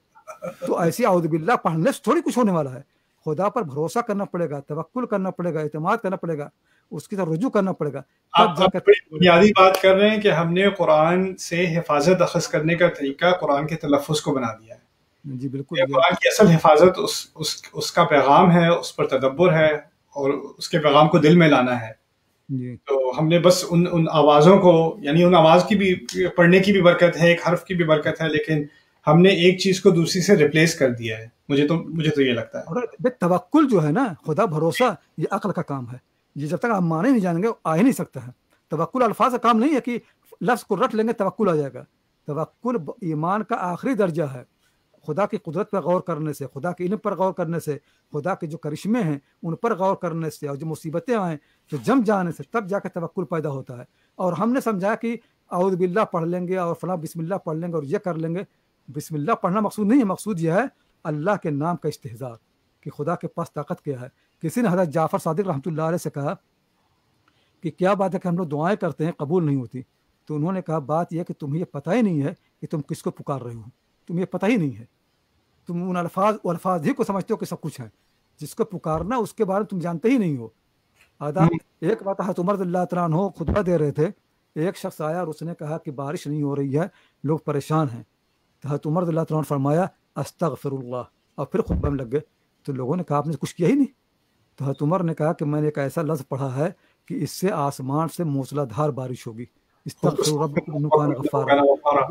تو ایسی اعوذ باللہ پڑھنے سے تھوڑی کچھ ہونے والا ہے۔ خدا پر بھروسہ کرنا پڑے گا، توکل کرنا پڑے گا، اعتماد کرنا پڑے گا، اس کی طرف رجوع کرنا پڑے گا۔ آپ بنیادی بات کر رہے ہیں کہ ہم نے قرآن سے حفاظت اخذ کرنے کا طریقہ قرآن کے تلفظ کو بنا دیا ہے۔ جی بالکل، قرآن کی اصل حفاظت اس کا پیغام ہے، اس پر تدبر ہے، اور اس کے پیغام کو دل میں لانا ہے۔ تو ہم نے بس ان آوازوں کو، یعنی ان آواز کی بھی پڑھنے کی بھی برکت ہے، ایک حرف کی بھی برکت ہے، لیکن ہم نے ایک چیز کو دوسری سے ریپلیس کر دیا ہے۔ مجھے تو یہ لگتا ہے۔ توکل جو ہے نا، خدا بھروسہ، یہ عقل کا کام ہے۔ یہ جب تک آپ مانے نہیں جائیں گے آ ہی نہیں سکتا ہے. توکل الفاظ کا کام نہیں ہے کہ لفظ کو رٹ لیں گے توکل آ جائے گا. توکل ایمان کا آخری درجہ ہے. خدا کی قدرت پر غور کرنے سے، خدا کے علم پر غور کرنے سے، خدا کے جو کرشمے ہیں ان پر غور کرنے سے، اور جو مصیبتیں آئیں تو جم جانے سے تب جا کے توکل پیدا ہوتا ہے. اور ہم نے سمجھا کہ اعوذ باللہ پڑھ لیں گے اور فلاں بسم اللہ پڑھ لیں گے اور یہ کر لیں گے. بسم اللہ پڑھنا مقصود نہیں ہے، مقصود یہ ہے اللہ کے نام کا استحضار کہ خدا کے پاس طاقت کیا ہے. کسی نے حضرت جعفر صادق رحمۃ اللہ علیہ سے کہا کہ کیا بات ہے کہ ہم لوگ دعائیں کرتے ہیں قبول نہیں ہوتی. تو انہوں نے کہا بات یہ کہ تمہیں یہ پتہ ہی نہیں ہے کہ تم کس کو پکار رہے ہو. تمہیں یہ پتہ ہی نہیں ہے. تم ان الفاظ ہی کو سمجھتے ہو کہ سب کچھ ہے. جس کو پکارنا اس کے بارے میں تم جانتے ہی نہیں ہو. ایک بات حضرت عمر رضی اللہ تعالیٰ عنہ خطبہ دے رہے تھے. ایک شخص آیا اور اس نے کہا کہ بارش نہیں ہو رہی ہے، لوگ پریشان ہیں. تو حضرت عمر رضی اللہ تعالیٰ عنہ فرمایا استغفر اللہ، اور پھر خطبہ میں لگ گئے. تو لوگوں نے کہا آپ نے کچھ کیا ہی نہیں. تو حضرت عمر نے کہا کہ میں نے ایک ایسا لفظ پڑھا ہے کہ اس سے آسمان سے موسلا دھار بارش ہوگی. استغفر ربکم انہ کان غفارا.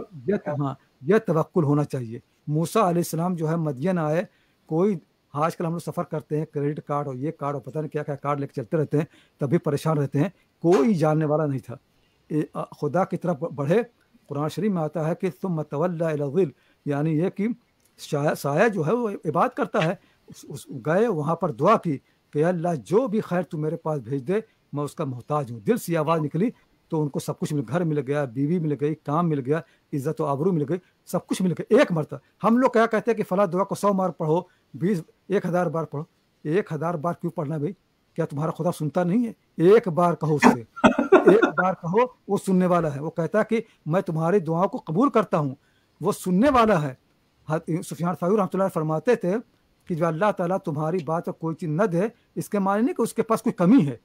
ہاں یہ توکل ہونا چاہیے. موسیٰ علیہ السلام جو ہے مدین آئے. کوئی آج کل ہم لوگ سفر کرتے ہیں کریڈٹ کارڈ اور یہ کارڈ اور پتہ نہیں کیا کیا کارڈ لے کے چلتے رہتے ہیں، تبھی پریشان رہتے ہیں. کوئی جاننے والا نہیں تھا. خدا کی طرف بڑھے. قرآن شریف میں آتا ہے کہ ثم تولی الی الظل، یعنی یہ کہ سایہ جو ہے وہ عبادت کرتا ہے. گئے وہاں پر دعا کی کہ اللہ جو بھی خیر تو میرے پاس بھیج دے میں اس کا محتاج ہوں. دل سے آواز نکلی تو ان کو سب کچھ گھر مل گیا، بیوی مل گئی، کام مل گیا، عزت و آبرو مل گئی، سب کچھ مل گیا ایک مرتبہ. ہم لوگ کیا کہتے ہیں کہ فلاں دعا کو 100 بار پڑھو، 1000 بار پڑھو. 1000 بار کیوں پڑھنا بھائی؟ کیا تمہارا خدا سنتا نہیں ہے؟ ایک بار کہو اس سے، ایک بار کہو. وہ سننے والا ہے. وہ کہتا ہے کہ میں تمہاری دعاؤں کو قبول کرتا ہوں. وہ سننے والا ہے. سفیان ثوری رحمۃ اللہ فرماتے تھے کہ جو اللہ تعالیٰ تمہاری بات پر کوئی چیز نہ دے اس کے معنی نہیں کہ اس کے پاس کوئی کمی ہے.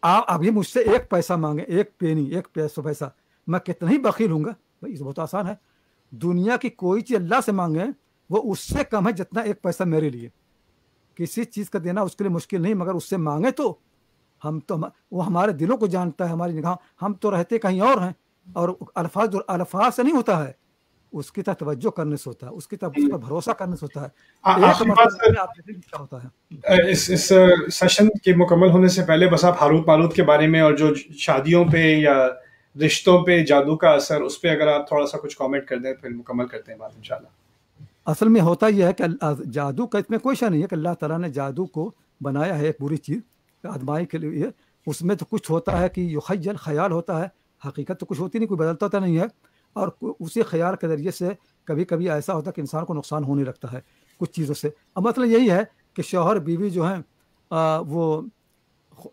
آپ ابھی مجھ سے 1 پیسہ مانگیں، 1 پینی، 1 پیسہ، میں کتنا ہی بخیل ہوں گا. بھائی یہ بہت آسان ہے. دنیا کی کوئی چیز اللہ سے مانگیں وہ اس سے کم ہے جتنا 1 پیسہ میرے لیے. کسی چیز کا دینا اس کے لیے مشکل نہیں، مگر اس سے مانگیں تو وہ ہمارے دلوں کو جانتا ہے، ہماری نگاہ. ہم تو رہتے کہیں اور ہیں. اور الفاظ سے نہیں ہوتا ہے، اس کی طرف توجہ کرنے سے ہوتا ہے، اس کی طرف اس پر بھروسہ کرنے سے ہوتا ہے. ہوتا ہے. اس سیشن کے مکمل ہونے سے پہلے بس آپ ہاروت ماروت کے بارے میں اور جو شادیوں پہ یا رشتوں پہ جادو کا اثر، اس پہ اگر آپ تھوڑا سا کچھ کامنٹ کر دیں پھر مکمل کرتے ہیں بات انشاءاللہ. اصل میں ہوتا یہ ہے کہ جادو کا اس میں کوئی شک نہیں ہے کہ اللہ تعالیٰ نے جادو کو بنایا ہے ایک بری چیز آدمائی کے لیے. اس میں تو کچھ ہوتا ہے کہ یخیل، خیال ہوتا ہے، حقیقت تو کچھ ہوتی نہیں، کوئی بدلتا ہوتا نہیں ہے. اور اسی خیال کے ذریعے سے کبھی کبھی ایسا ہوتا ہے کہ انسان کو نقصان ہونے لگتا ہے کچھ چیزوں سے. اب مطلب یہی ہے کہ شوہر بیوی جو ہیں وہ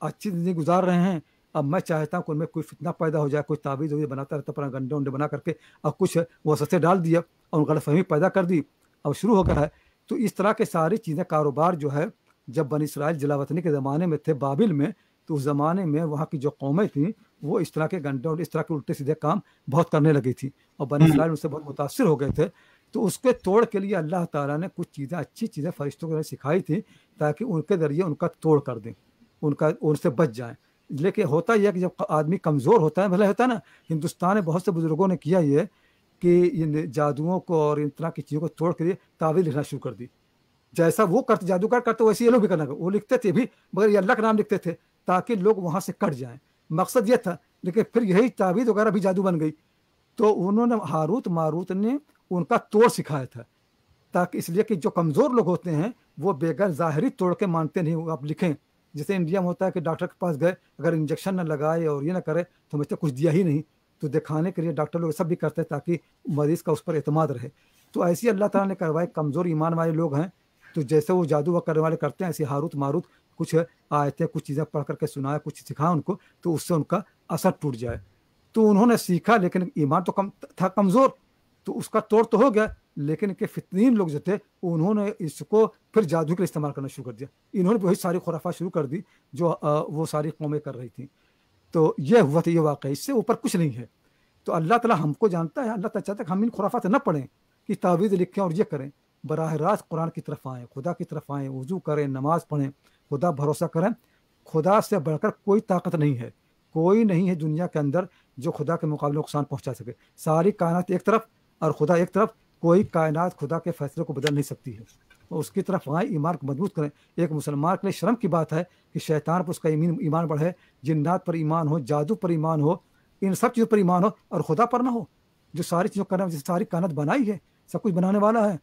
اچھی زندگی گزار رہے ہیں. اب میں چاہتا ہوں کہ ان میں کوئی فتنہ پیدا ہو جائے، کوئی تعویذ ہو بناتا رہتا اپنا گنڈے ونڈے بنا کر کے، اب کچھ وہ سستے ڈال دیا اور غلط فہمی پیدا کر دی، اب شروع ہو گیا ہے. تو اس طرح کے ساری چیزیں کاروبار جو ہے جب بنی اسرائیل جلاوطنی کے زمانے میں تھے بابل میں، تو اس زمانے میں وہاں کی جو قومیں تھیں وہ اس طرح کے گنڈے اور اس طرح کے الٹے سیدھے کام بہت کرنے لگی تھی، اور بنی اسرائیل ان سے بہت متاثر ہو گئے تھے. تو اس کے توڑ کے لیے اللہ تعالیٰ نے کچھ چیزیں، اچھی چیزیں فرشتوں کو سکھائی تھیں تاکہ ان کے ذریعے ان کا توڑ کر دیں، ان سے بچ جائیں. لیکن ہوتا یہ ہے کہ جب آدمی کمزور ہوتا ہے، بھلے ہوتا ہے نا، ہندوستان میں بہت سے بزرگوں نے کیا یہ کہ ان جادوؤں کو اور ان طرح کی چیزوں کو توڑ کے لیے تعویذ لکھنا شروع کر دی. جیسا وہ کرتے جادوگر کرتے ویسے یہ لوگ بھی کرنا، وہ لکھتے تھے بھی مگر یہ اللہ کا نام لکھتے تھے تاکہ لوگ وہاں سے کٹ جائیں. مقصد یہ تھا. لیکن پھر یہی تعویذ وغیرہ بھی جادو بن گئی. تو انہوں نے ہاروت ماروت نے ان کا توڑ سکھایا تھا، تاکہ اس لیے کہ جو کمزور لوگ ہوتے ہیں وہ بغیر ظاہری توڑ کے مانتے نہیں. وہ آپ لکھیں جیسے انڈیا میں ہوتا ہے کہ ڈاکٹر کے پاس گئے، اگر انجیکشن نہ لگائے اور یہ نہ کرے تو مجھے کچھ دیا ہی نہیں، تو دکھانے کے لیے ڈاکٹر لوگ سب بھی کرتے ہیں تاکہ مریض کا اس پر اعتماد رہے. تو ایسی اللہ تعالیٰ نے کروائے. کمزور ایمان والے لوگ ہیں تو جیسے وہ جادو کرنے والے کرتے ہیں ایسے ہاروت ماروت کچھ آیتیں کچھ چیزیں پڑھ کر کے سنایا، کچھ سکھا ان کو، تو اس سے ان کا اثر ٹوٹ جائے. تو انہوں نے سیکھا لیکن ایمان تو کم تھا، کمزور، تو اس کا توڑ تو ہو گیا. لیکن کہ فتنین لوگ جو تھے انہوں نے اس کو پھر جادو کے لیے استعمال کرنا شروع کر دیا. انہوں نے وہی ساری خرافات شروع کر دی جو وہ ساری قومیں کر رہی تھیں. تو یہ ہوا تھا، یہ واقعہ، اس سے اوپر کچھ نہیں ہے. تو اللہ تعالیٰ ہم کو جانتا ہے. اللہ تعالیٰ چاہتا ہے کہ ہم ان خرافات نہ پڑھیں کہ تعویذ لکھیں اور یہ کریں. براہ راست قرآن کی طرف آئیں، خدا کی طرف آئیں، وضو کریں، نماز پڑھیں، خدا بھروسہ کریں. خدا سے بڑھ کر کوئی طاقت نہیں ہے، کوئی نہیں ہے دنیا کے اندر جو خدا کے مقابلے نقصان پہنچا سکے. ساری کائنات ایک طرف اور خدا ایک طرف، کوئی کائنات خدا کے فیصلے کو بدل نہیں سکتی ہے. اور اس کی طرف آئیں، ایمان کو مضبوط کریں۔ ایک مسلمان کے لیے شرم کی بات ہے کہ شیطان پر اس کا ایمان بڑھے، جنات پر ایمان ہو، جادو پر ایمان ہو، ان سب چیزوں پر ایمان ہو، اور خدا پر نہ ہو جو ساری چیزوں کرنے جس ساری کائنات بنائی ہے، سب کچھ بنانے والا ہے۔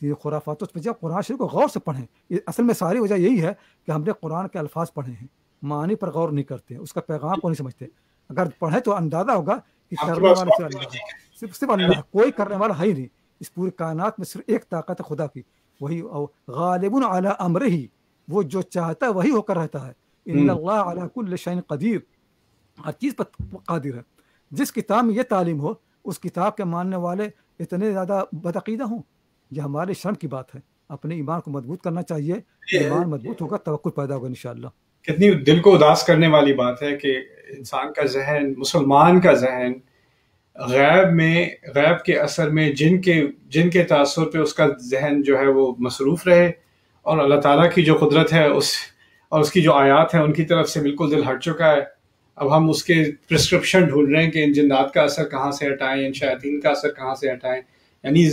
یہ خرافات اس پہ جب قرآن شریف کو غور سے پڑھیں، یہ اصل میں ساری وجہ یہی ہے کہ ہم نے قرآن کے الفاظ پڑھے ہیں، معنی پر غور نہیں کرتے، اس کا پیغام کو نہیں سمجھتے۔ اگر پڑھیں تو اندازہ ہوگا کہ آپ کی کرنے بات والا صرف اللہ ہے، صرف اللہ ہے، کوئی کرنے والا ہے ہی نہیں۔ اس پوری کائنات میں صرف ایک طاقت ہے خدا کی، وہی غالب علی امرہ، وہ جو چاہتا ہے وہی ہو کر رہتا ہے۔ ان اللہ علی کل شیء قدیر، ہر چیز پر قادر ہے۔ جس کتاب میں یہ تعلیم ہو اس کتاب کے ماننے والے اتنے زیادہ بدعقیدہ ہوں، یہ ہمارے شرم کی بات ہے۔ اپنے ایمان کو مضبوط کرنا چاہیے، ایمان مضبوط ہوگا توکل پیدا ہوگا انشاءاللہ۔ کتنی دل کو اداس کرنے والی بات ہے کہ انسان کا ذہن، مسلمان کا ذہن غیب کے اثر میں جن کے تاثر پہ اس کا ذہن جو ہے وہ مصروف رہے، اور اللہ تعالیٰ کی جو قدرت ہے اس کی جو آیات ہیں ان کی طرف سے بالکل دل ہٹ چکا ہے۔ اب ہم اس کے پرسکرپشن ڈھونڈ رہے ہیں کہ ان جنات کا اثر کہاں سے ہٹائیں، ان شیاطین کا اثر کہاں سے ہٹائیں۔ یعنی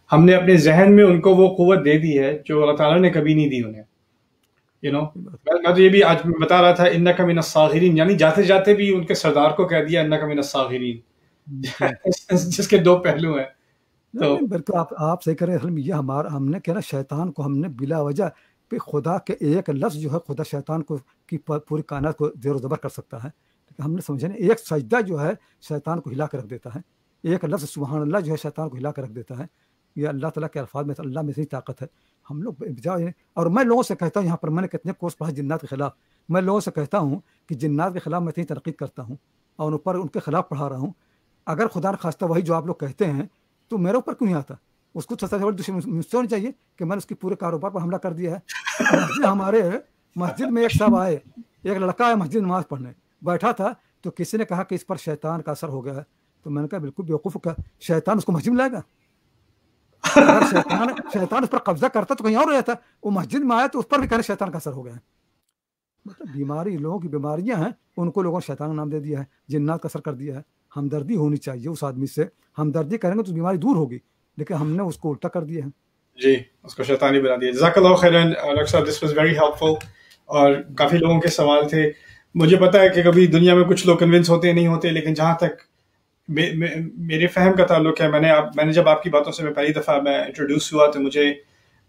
ہم نے اپنے ذہن میں ان کو وہ قوت دے دی ہے جو اللہ تعالیٰ نے کبھی نہیں دی انہیں۔ میں تو یہ بھی آج بتا رہا تھا انک من الصاغرین، یعنی جاتے جاتے بھی ان کے سردار کو کہہ دیا انک من الصاغرین، جس کے دو پہلو ہیں۔ تو بالکل آپ صحیح کریں۔ یہ ہم نے کہنا شیطان کو ہم نے بلا وجہ پہ خدا کے ایک لفظ جو ہے خدا شیطان کو کی پوری کائنات کو زیر و زبر کر سکتا ہے، لیکن ہم نے سمجھا نہیں ایک سجدہ جو ہے شیطان کو ہلا کے رکھ دیتا ہے، ایک لفظ سبحان اللہ جو ہے شیطان کو ہلا کے رکھ دیتا ہے۔ یہ اللہ تعالیٰ کے الفاظ میں اللہ میں اتنی طاقت ہے۔ ہم لوگ اور میں لوگوں سے کہتا ہوں، یہاں پر میں نے کتنے کورس پڑھا جنات کے خلاف، میں لوگوں سے کہتا ہوں کہ جنات کے خلاف میں اتنی تنقید کرتا ہوں اور ان کے خلاف پڑھا رہا ہوں۔ اگر خدا نہ خواستہ وہی جو آپ لوگ کہتے ہیں تو میرے اوپر کیوں نہیں آتا؟ اس کو سب سے بڑی دشمنی مجھ سے ہونی چاہیے کہ میں نے اس کے پورے کاروبار پر حملہ کر دیا ہے۔ ہمارے مسجد میں ایک صاحب آئے، ایک لڑکا ہے مسجد نماز پڑھنے بیٹھا تھا، تو کسی نے کہا کہ اس پر شیطان کا اثر ہو گیا ہے، تو میں نے کہا بالکل بیوقوف کا شیطان اس کو مسجد میں لائے گا؟ اگر شیطان اس پر قبضہ کرتا تو کہیں اور رہتا، وہ مسجد میں آیا تو اس پر بھی کہنا شیطان کا اثر ہو گیا ہے۔ مطلب بیماری، لوگوں کی بیماریاں ہیں، ان کو لوگوں نے شیطان کا نام دے دیا ہے، جنات کا اثر کر دیا ہے۔ ہمدردی ہونی چاہیے اس آدمی سے، ہمدردی کریں گے تو بیماری دور ہوگی، لیکن ہم نے اس کو الٹا کر دیا ہے۔ جی، اس کو شیطانی بنا دیا۔ جزاک اللہ خیرا ڈاکٹر صاحب، دس واز ویری ہیلپ فل، اور کافی لوگوں کے سوال تھے۔ مجھے پتا ہے کہ کبھی دنیا میں کچھ لوگ کنونس ہوتے نہیں ہوتے، لیکن جہاں تک میرے فہم کا تعلق ہے، میں نے جب آپ کی باتوں سے میں پہلی دفعہ میں انٹروڈیوس ہوا تو مجھے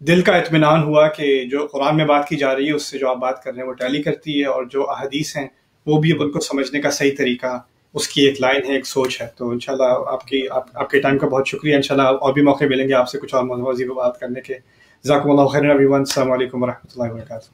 دل کا اطمینان ہوا کہ جو قرآن میں بات کی جا رہی ہے اس سے جو آپ بات کر رہے ہیں وہ ٹیلی کرتی ہے، اور جو احادیث ہیں وہ بھی ان کو سمجھنے کا صحیح طریقہ، اس کی ایک لائن ہے، ایک سوچ ہے۔ تو انشاءاللہ آپ کے ٹائم کا بہت شکریہ۔ انشاءاللہ اور بھی موقع ملیں گے آپ سے کچھ اور موضوع پہ بات کرنے کے۔ جزاکم اللہ خیرا ایوری ون، السلام علیکم ورحمۃ اللہ وبرکاتہ۔